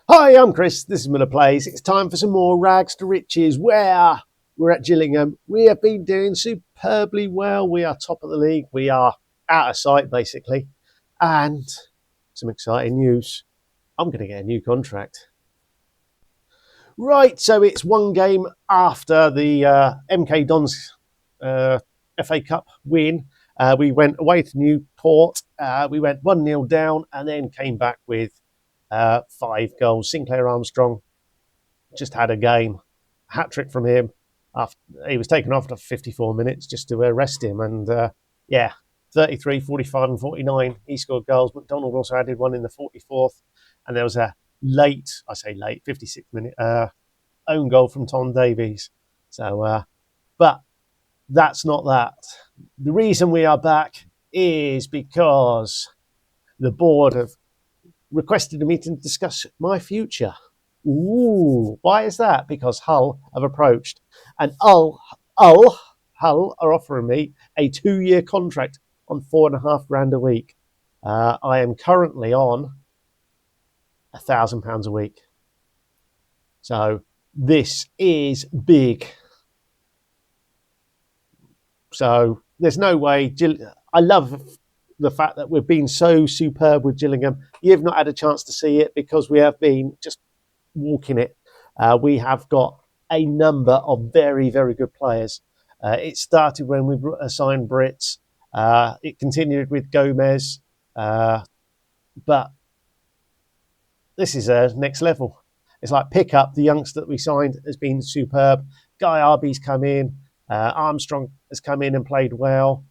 Hi, I'm Chris. This is Miller Plays. It's time for some more rags to riches. Where we're at Gillingham. We have been doing superbly well. We are top of the league. We are out of sight, basically. And some exciting news. I'm going to get a new contract. Right, so it's one game after the MK Dons FA Cup win. We went away to Newport. We went 1-0 down and then came back with 5 goals. Sinclair Armstrong just had a game, hat-trick from him. After, he was taken off after 54 minutes just to rest him. And 33, 45 and 49, he scored goals. McDonald also added one in the 44th. And there was a late, 56-minute own goal from Tom Davies. So, but that's not that. The reason we are back is because the board have requested a meeting to discuss my future. Ooh, why is that? Because Hull have approached, and Hull are offering me a 2-year contract on £4,500 a week. I am currently on £1,000 a week, so this is big. So there's no way. I love the fact that we've been so superb with Gillingham. You've not had a chance to see it because we have been just walking it. We have got a number of very, very good players. It started when we signed Brits. It continued with Gomez. But this is next level. It's like pick up. The youngster that we signed has been superb. Guy Arby's come in. Armstrong has come in and played well.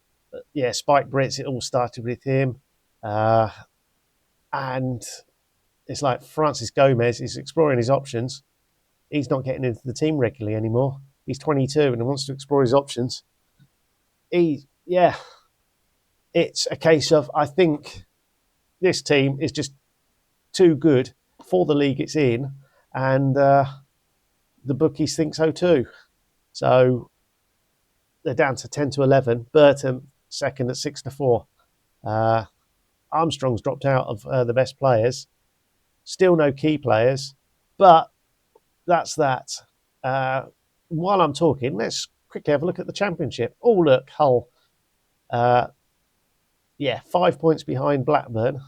Spike Brits, it all started with him. And it's like Francis Gomez is exploring his options. He's not getting into the team regularly anymore. He's 22 and he wants to explore his options. It's a case of, I think this team is just too good for the league it's in, and the bookies think so too. So they're down to 10 to 11. Burton second at 6-4. Armstrong's dropped out of the best players. Still no key players, but that's that. While I'm talking, let's quickly have a look at the Championship. Oh, look, Hull. 5 points behind Blackburn,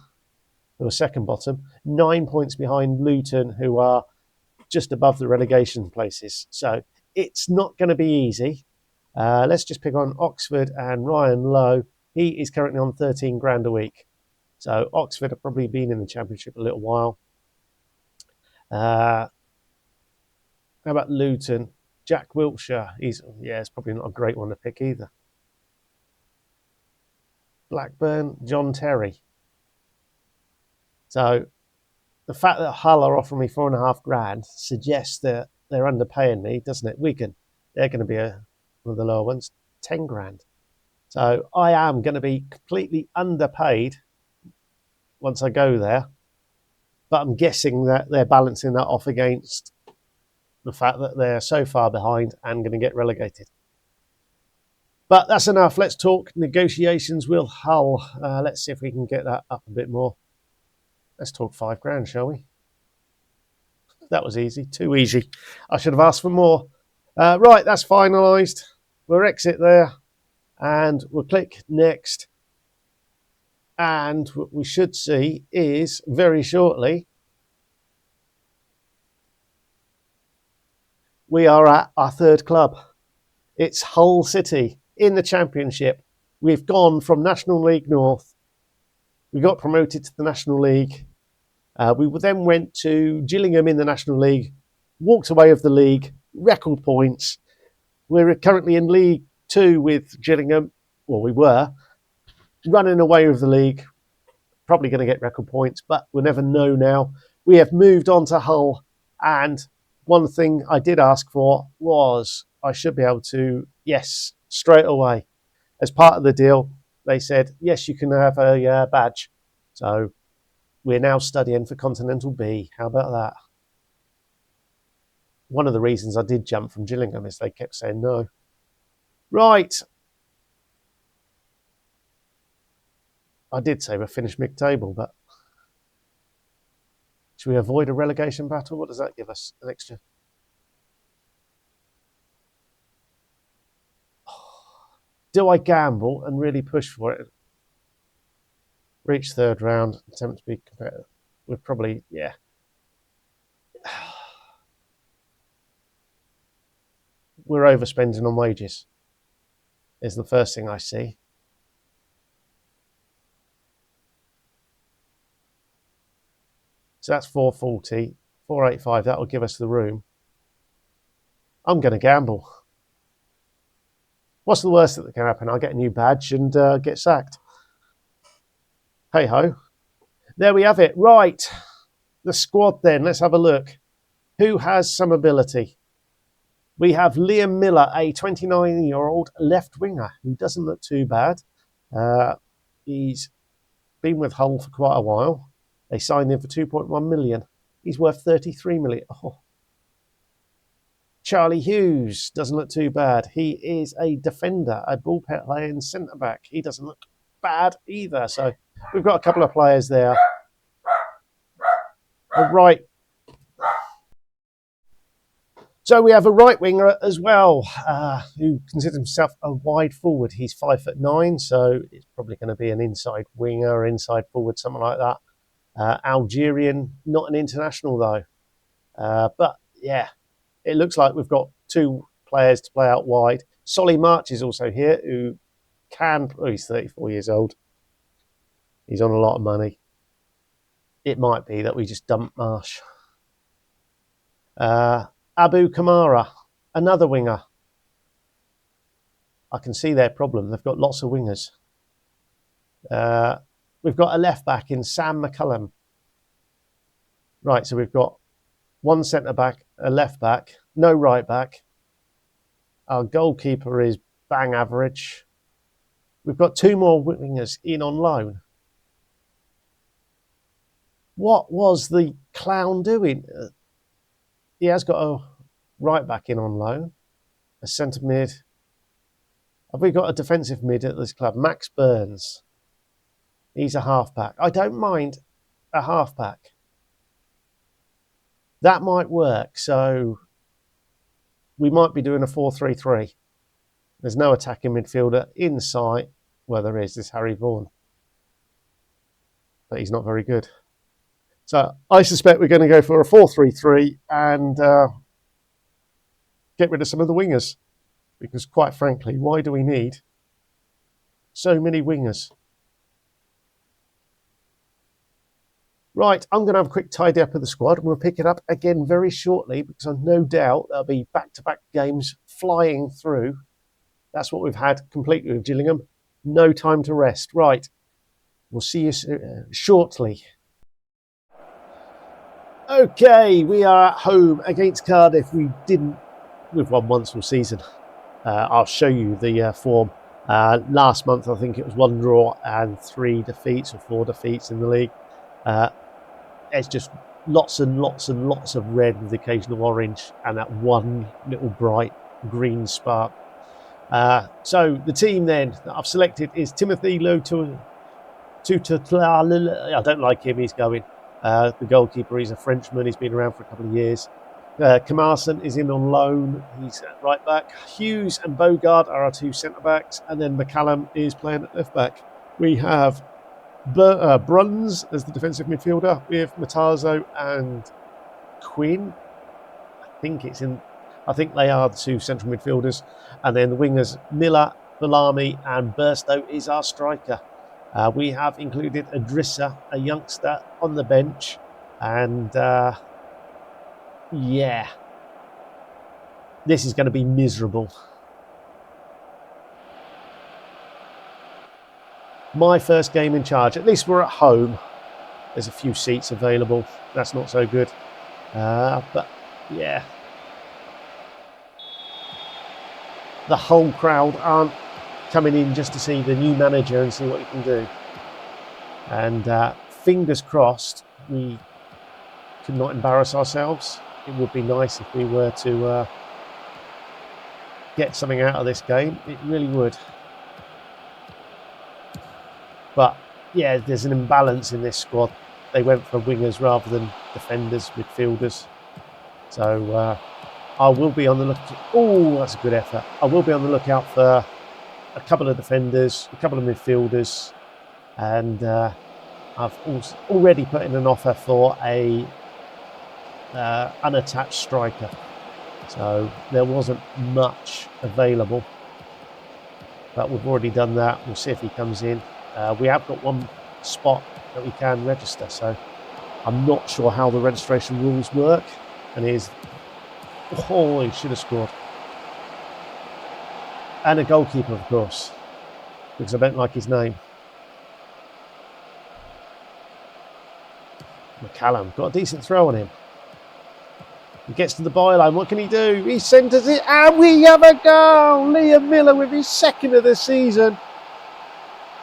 who are second bottom. 9 points behind Luton, who are just above the relegation places. So it's not going to be easy. Let's just pick on Oxford and Ryan Lowe. He is currently on £13,000 a week. So Oxford have probably been in the Championship a little while. How about Luton? Jack Wiltshire. It's probably not a great one to pick either. Blackburn, John Terry. So the fact that Hull are offering me £4,500 suggests that they're underpaying me, doesn't it? Wigan, they're going to be one of the lower ones, £10,000. So I am going to be completely underpaid once I go there. But I'm guessing that they're balancing that off against the fact that they're so far behind and going to get relegated. But that's enough. Let's talk negotiations with Hull. Let's see if we can get that up a bit more. Let's talk £5,000, shall we? That was easy. Too easy. I should have asked for more. Right, that's finalised. We'll exit there and we'll click next. And what we should see is very shortly we are at our third club. It's Hull City in the Championship. We've gone from National League North. We got promoted to the National League. We then went to Gillingham in the National League, walked away of the league, record points. We're currently in League 2 with Gillingham. Well, we were running away with the league. Probably going to get record points, but we'll never know now. We have moved on to Hull, and one thing I did ask for was I should be able to, yes, straight away. As part of the deal, they said, yes, you can have a badge. So we're now studying for Continental B. How about that? One of the reasons I did jump from Gillingham is they kept saying no. Right. I did say we're finished mid-table, but Should we avoid a relegation battle? What does that give us? An extra? Do I gamble and really push for it? Reach third round, attempt to be competitive. We're probably, yeah. We're overspending on wages, is the first thing I see. So that's 440, 485. That will give us the room. I'm going to gamble. What's the worst that can happen? I'll get a new badge and get sacked. Hey ho. There we have it. Right. The squad then. Let's have a look. Who has some ability? We have Liam Miller, a 29-year-old left winger who doesn't look too bad. He's been with Hull for quite a while. They signed him for 2.1 million. He's worth 33 million. Oh. Charlie Hughes doesn't look too bad. He is a defender, a ball playing centre back. He doesn't look bad either. So we've got a couple of players there. All right. So we have a right winger as well, who considers himself a wide forward. He's 5'9", so it's probably going to be an inside winger, inside forward, something like that. Algerian, not an international though. But yeah, it looks like we've got two players to play out wide. Solly March is also here, who can. Oh, he's 34 years old. He's on a lot of money. It might be that we just dump Marsh. Abu Kamara, another winger. I can see their problem. They've got lots of wingers. We've got a left back in Sam McCullum. Right, so we've got one centre back, a left back, no right back. Our goalkeeper is bang average. We've got two more wingers in on loan. What was the clown doing? He has got a right back in on loan, a centre mid. Have we got a defensive mid at this club? Max Burns. He's a half-back. I don't mind a half-back. That might work. So we might be doing a 4-3-3. There's no attacking midfielder in sight. Well, there is. This Harry Vaughan. But he's not very good. So I suspect we're going to go for a 4-3-3 and get rid of some of the wingers. Because quite frankly, why do we need so many wingers? Right, I'm going to have a quick tidy up of the squad and we'll pick it up again very shortly because I've no doubt there'll be back-to-back games flying through. That's what we've had completely with Gillingham. No time to rest. Right, we'll see you shortly. Okay, we are at home against Cardiff. We've won once all season. I'll show you the form. Last month, I think it was 1 draw and 3 defeats or 4 defeats in the league. It's just lots and lots and lots of red with occasional orange and that one little bright green spark. So the team then that I've selected is Timothy Lotu. I don't like him, he's going. The goalkeeper, he's a Frenchman, he's been around for a couple of years. Kamarson is in on loan, he's at right back. Hughes and Bogard are our 2 centre backs, and then McCallum is playing at left back. We have Bruns as the defensive midfielder with Matazo and Quinn. I think they are the 2 central midfielders, and then the wingers Miller, Bellamy, and Burstow is our striker. We have included Adrissa, a youngster, on the bench, and yeah, this is going to be miserable. My first game in charge. At least we're at home. There's a few seats available. That's not so good. But yeah, the whole crowd aren't coming in just to see the new manager and see what he can do. And fingers crossed we could not embarrass ourselves. It would be nice if we were to get something out of this game. It really would. But yeah, there's an imbalance in this squad. they went for wingers rather than defenders, midfielders. So I will be on the lookout. Oh, that's a good effort. I will be on the lookout for a couple of defenders, a couple of midfielders, and I've also already put in an offer for a unattached striker. So there wasn't much available, but we've already done that. We'll see if he comes in. We have got one spot that we can register, so I'm not sure how the registration rules work. And he should have scored. And a goalkeeper, of course, because I don't like his name. McCallum got a decent throw on him. He gets to the byline. What can he do? He centres it, and we have a goal. Liam Miller with his second of the season.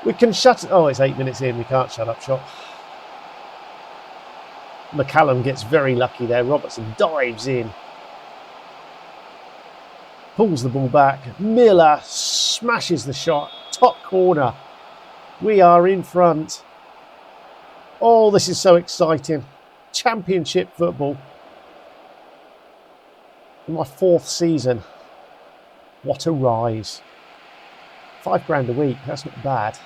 We can shut it. Oh, it's 8 minutes in. We can't shut up shop. McCallum gets very lucky there. Robertson dives in. Pulls the ball back. Miller smashes the shot. Top corner. We are in front. Oh, this is so exciting. Championship football. In my 4th season. What a rise. £5 a week. That's not bad.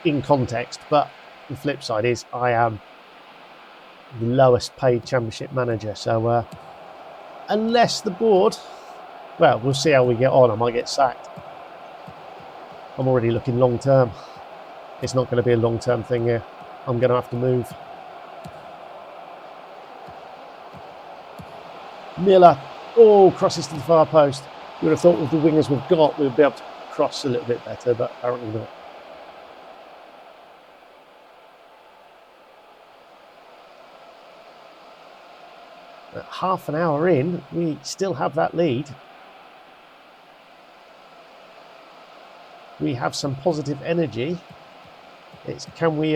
In context. But the flip side is I am the lowest paid championship manager. So unless the board... Well, we'll see how we get on. I might get sacked. I'm already looking long term. It's not going to be a long term thing here. I'm going to have to move. Miller. Oh, crosses to the far post. You would have thought with the wingers we've got, we'd be able to cross a little bit better, but apparently not. At half an hour in, we still have that lead. We have some positive energy. It's can we?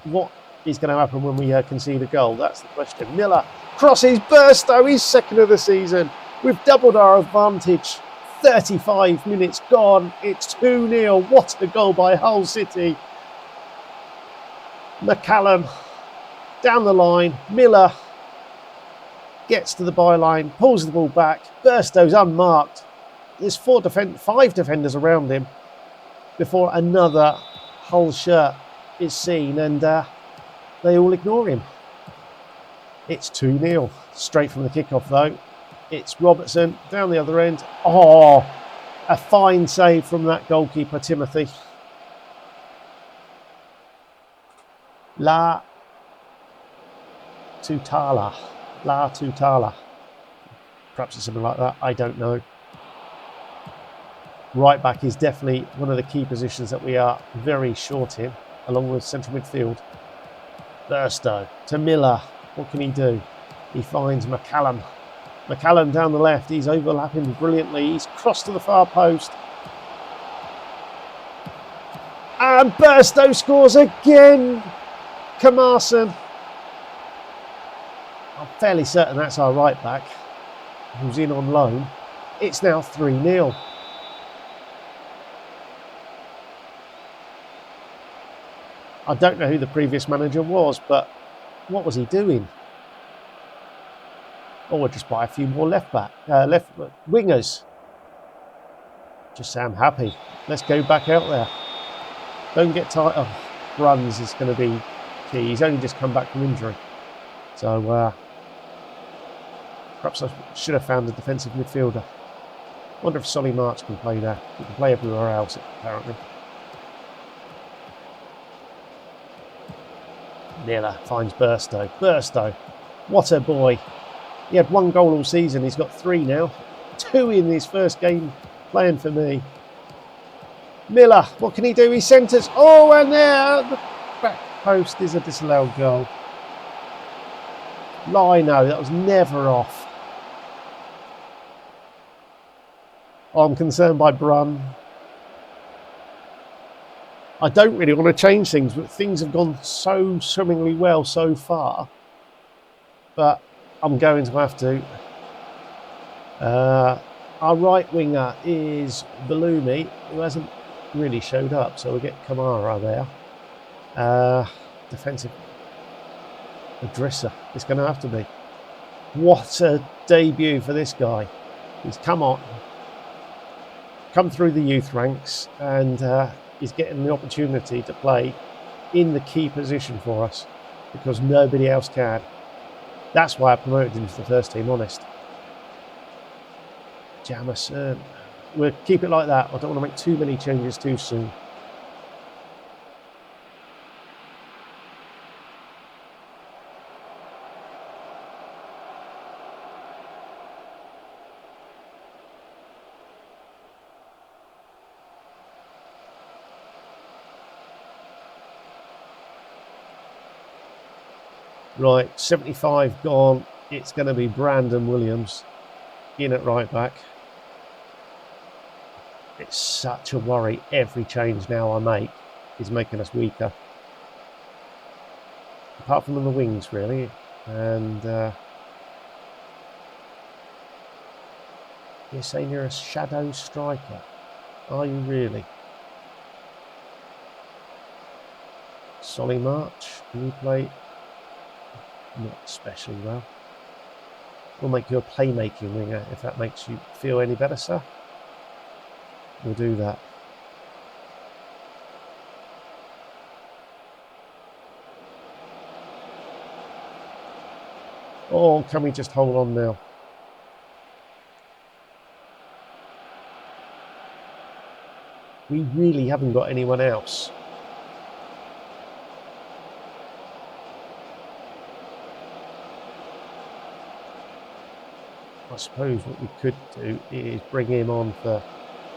What is going to happen when we concede a goal? That's the question. Miller crosses Burstow. He's second of the season. We've doubled our advantage. 35 minutes gone. It's 2-0. What a goal by Hull City. McCallum down the line. Miller gets to the byline, pulls the ball back. Burstow's unmarked. There's 5 defenders around him before another Hull shirt is seen, and they all ignore him. It's 2-0. Straight from the kickoff, though. It's Robertson down the other end. Oh, a fine save from that goalkeeper, Timothy. La Tutala. Perhaps it's something like that. I don't know. Right back is definitely one of the key positions that we are very short in, along with central midfield. Burstow to Miller. What can he do? He finds McCallum. McCallum down the left. He's overlapping brilliantly. He's crossed to the far post. And Burstow scores again. Camarson. I'm fairly certain that's our right back, who's in on loan. It's now 3-0. I don't know who the previous manager was, but what was he doing? Or we'll just buy a few more left wingers. Just say I'm happy. Let's go back out there. Don't get tired. Oh, Bruns is going to be key. He's only just come back from injury. So perhaps I should have found a defensive midfielder. Wonder if Solly March can play there. He can play everywhere else, apparently. Miller finds Burstow. Burstow, what a boy. He had 1 goal all season. He's got 3 now. 2 in his first game playing for me. Miller, what can he do? He centres. Oh, and there, the back post is a disallowed goal. Lino, that was never off. I'm concerned by Brun. I don't really want to change things, but things have gone so swimmingly well so far. But I'm going to have to. Our right winger is Balumi, who hasn't really showed up, so we'll get Kamara there. defensive Adrissa. It's going to have to be. What a debut for this guy. He's come through the youth ranks, and he's getting the opportunity to play in the key position for us because nobody else can. That's why I promoted him to the first team, honest. Jamison. We'll keep it like that. I don't want to make too many changes too soon. Right, 75 gone. It's going to be Brandon Williams in at right back. It's such a worry. Every change now I make is making us weaker. Apart from on the wings, really. And you're saying you're a shadow striker. Are you really? Solly March, can you play? Not especially well. We'll make you a playmaking winger if that makes you feel any better, sir. We'll do that. Oh, can we just hold on now? We really haven't got anyone else. I suppose what we could do is bring him on for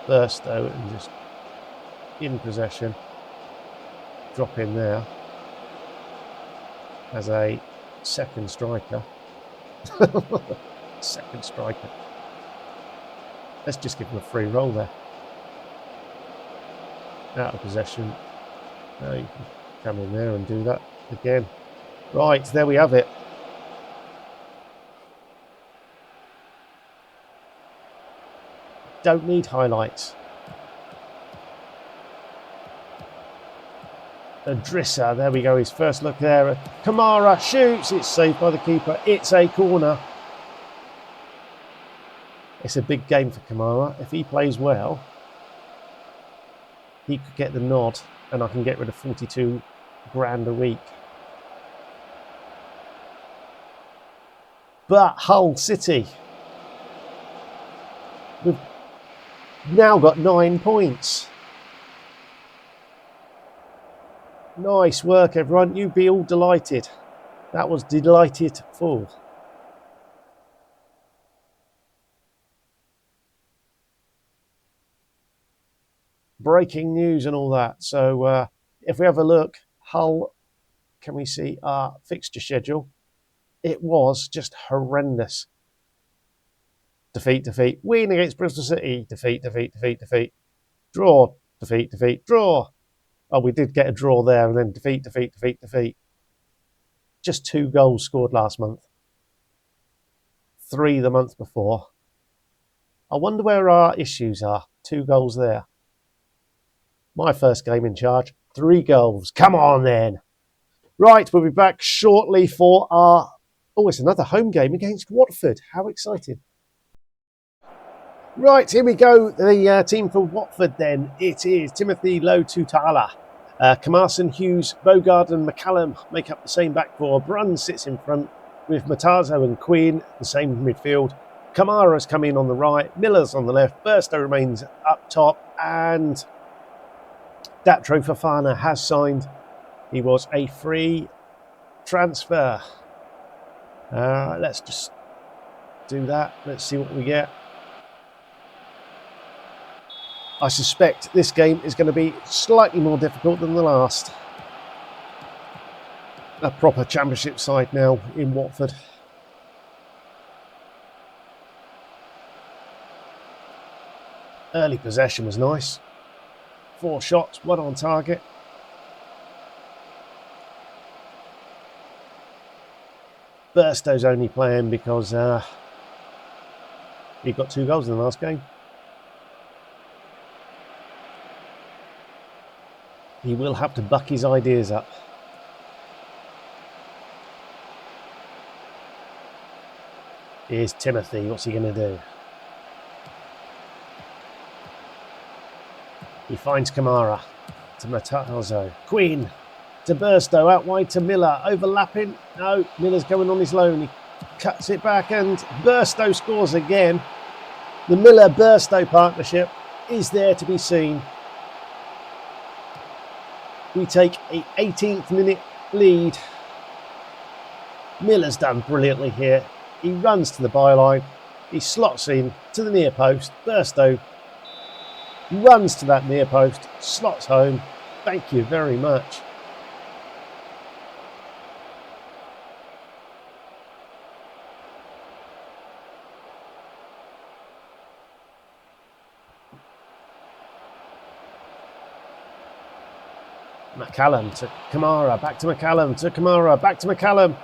Burstow and just in possession, drop in there as a second striker. Second striker. Let's just give him a free roll there. Out of possession. Now you can come in there and do that again. Right, there we have it. Don't need highlights. Adrissa, there we go, his first look there. Kamara shoots, it's saved by the keeper. It's a corner. It's a big game for Kamara. If he plays well, he could get the nod and I can get rid of 42 grand a week. But Hull City, we've now got 9 points. Nice work, everyone. You'd be all delighted. That was delightful. Breaking news and all that. So if we have a look, Hull, can we see our fixture schedule? It was just horrendous. Defeat, defeat. Win against Bristol City. Defeat, defeat, defeat, defeat. Draw, defeat, defeat, draw. Oh, we did get a draw there and then defeat, defeat, defeat, defeat. Just 2 goals scored last month. 3 the month before. I wonder where our issues are. 2 goals there. My first game in charge. 3 goals. Come on then. Right, we'll be back shortly for our... Oh, it's another home game against Watford. How exciting. Right, here we go. The team for Watford then. It is Timothy Low-Tutala. Camarson, Hughes, Bogard and McCallum make up the same back four. Brun sits in front with Matazo and Queen, the same midfield. Kamara's come in on the right. Miller's on the left. Burstow remains up top. And Datro Fofana has signed. He was a free transfer. Let's just do that. Let's see what we get. I suspect this game is going to be slightly more difficult than the last. A proper championship side now in Watford. Early possession was nice. 4 shots, 1 on target. Burstow's only playing because he got 2 goals in the last game. He will have to buck his ideas up. Here's Timothy. What's he going to do? He finds Kamara to Matazo. Queen to Burstow. Out wide to Miller. Overlapping. No, Miller's going on his loan. He cuts it back and Burstow scores again. The Miller-Burstow partnership is there to be seen. We take a 18th minute lead. Miller's done brilliantly here. He runs to the byline. He slots in to the near post. Burstow runs to that near post. Slots home. Thank you very much. McCallum to Kamara, back to McCallum, to Kamara, back to McCallum,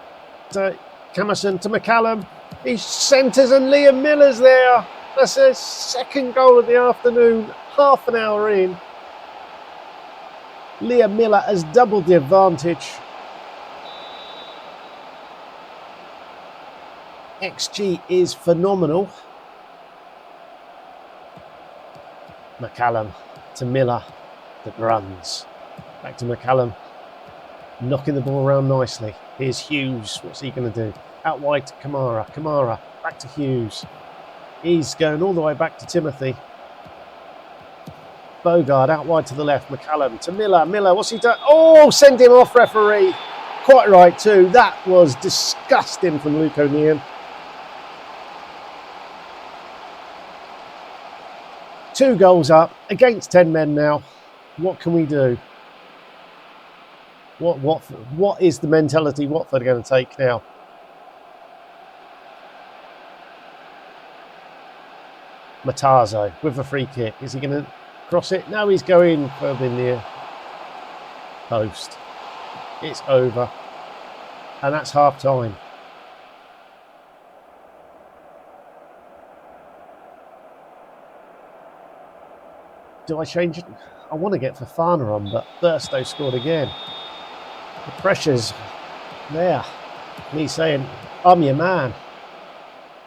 to Camerson, to McCallum. He centres and Liam Miller's there. That's his second goal of the afternoon, half an hour in. Liam Miller has doubled the advantage. XG is phenomenal. McCallum to Miller, to Bruns. Back to McCallum, knocking the ball around nicely. Here's Hughes. What's he going to do? Out wide to Kamara. Kamara, back to Hughes. He's going all the way back to Timothy. Bogard out wide to the left. McCallum to Miller. Miller, what's he done? Oh, send him off, referee. Quite right too. That was disgusting from Luke O'Neill. 2 goals up against 10 men now. What can we do? What is the mentality Watford going to take now? Matazo with a free kick. Is he going to cross it? No, he's going for the near post. It's over. And that's half time. Do I change it? I want to get Fofana on, but Burstow scored again. The pressure's there. Me saying, I'm your man.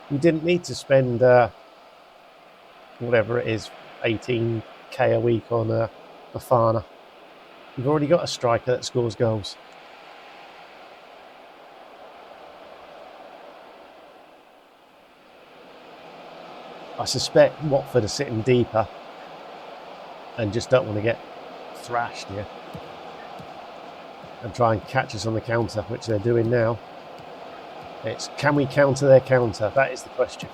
We didn't need to spend whatever it is, 18k a week on Fofana. We've already got a striker that scores goals. I suspect Watford are sitting deeper and just don't want to get thrashed here and try and catch us on the counter, which they're doing now. It's, can we counter their counter? That is the question.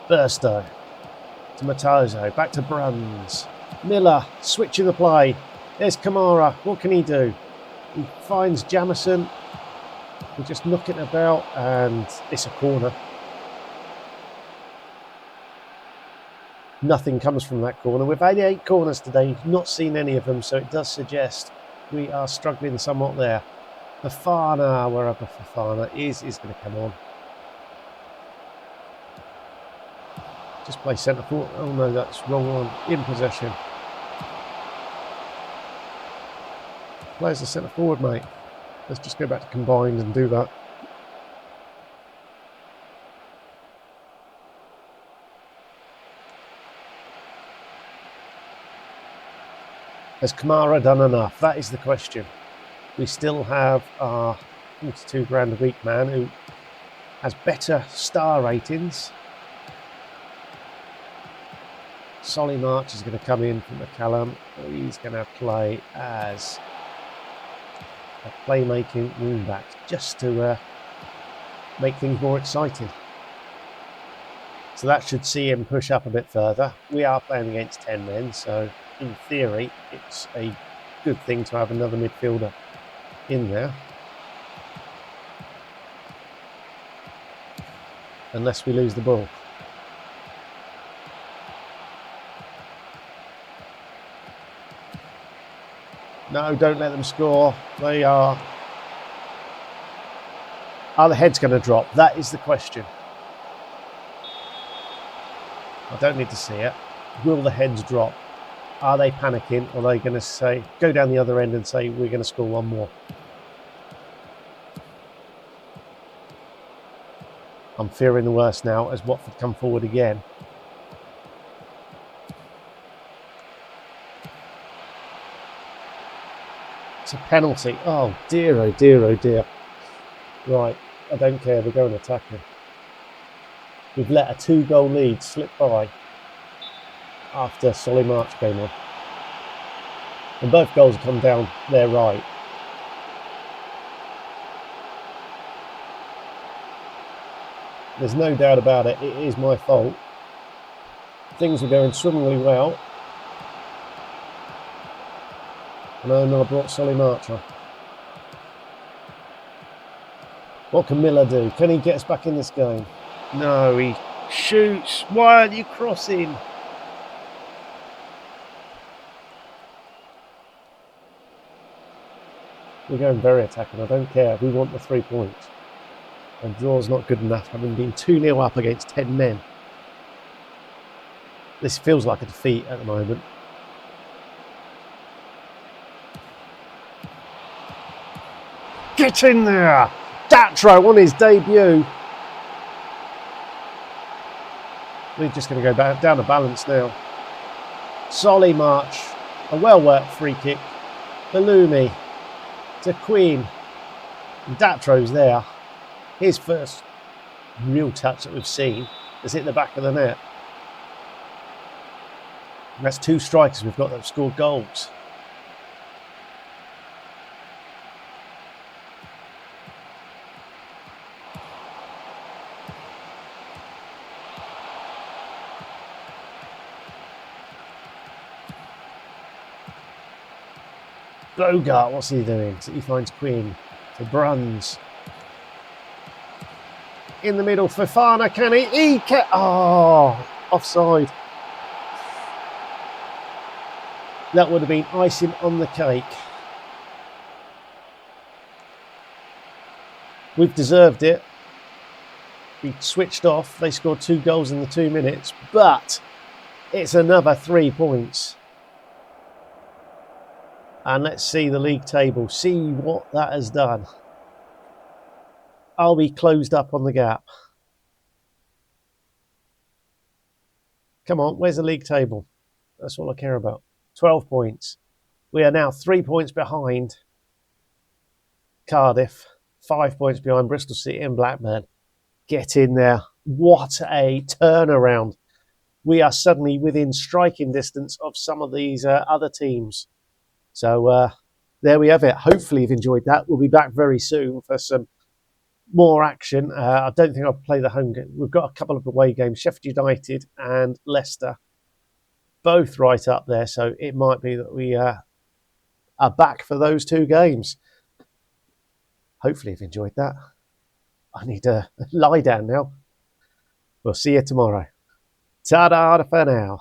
Burstow to Matazo, back to Bruns. Miller switching the play. There's Kamara. What can he do? He finds Jamison. We're just knocking about, and it's a corner. Nothing comes from that corner. We've had 8 corners today, not seen any of them, so it does suggest we are struggling somewhat there. Fofana, wherever Fofana is going to come on. Just play centre forward. Oh no, that's wrong one. In possession. Play as a centre forward, mate. Let's just go back to combined and do that. Has Kamara done enough? That is the question. We still have our 42 grand a week man who has better star ratings. Solly March is going to come in from McCallum. He's going to play as a playmaking wing-back just to make things more exciting. So that should see him push up a bit further. We are playing against 10 men, so in theory, it's a good thing to have another midfielder in there. Unless we lose the ball. No, don't let them score. They are the heads going to drop? That is the question. I don't need to see it. Will the heads drop? Are they panicking? Or are they going to say, go down the other end and say, we're going to score one more? I'm fearing the worst now as Watford come forward again. It's a penalty. Oh dear, oh dear, oh dear. Right, I don't care. We're going attacking. We've let a 2-goal lead slip by after Solly March came on. And both goals have come down their right. There's no doubt about it. It is my fault. Things were going swimmingly well. And then I brought Solly March on. What can Miller do? Can he get us back in this game? No, he shoots. Why aren't you crossing? We're going very attacking. I don't care. We want the 3 points. And draw's not good enough, having been 2-0 up against 10 men. This feels like a defeat at the moment. Get in there! Datro on his debut. We're just going to go down the balance now. Solly March. A well-worked free kick. Balumi to Queen. And Datro's there. His first real touch that we've seen has hit the back of the net. And that's 2 strikers we've got that have scored goals. Bogart, what's he doing? So he finds Queen to Bruns. In the middle, Fofana, can he? Oh, offside. That would have been icing on the cake. We've deserved it. We switched off. They scored 2 goals in the 2 minutes, but it's another 3 points. And let's see the league table, see what that has done. Are we closed up on the gap? Come on, where's the league table? That's all I care about. 12 points. We are now 3 points behind Cardiff, 5 points behind Bristol City and Blackburn. Get in there. What a turnaround. We are suddenly within striking distance of some of these other teams. So there we have it. Hopefully you've enjoyed that. We'll be back very soon for some more action. I don't think I'll play the home game. We've got a couple of away games, Sheffield United and Leicester, both right up there. So it might be that we are back for those 2 games. Hopefully you've enjoyed that. I need to lie down now. We'll see you tomorrow. Ta-da for now.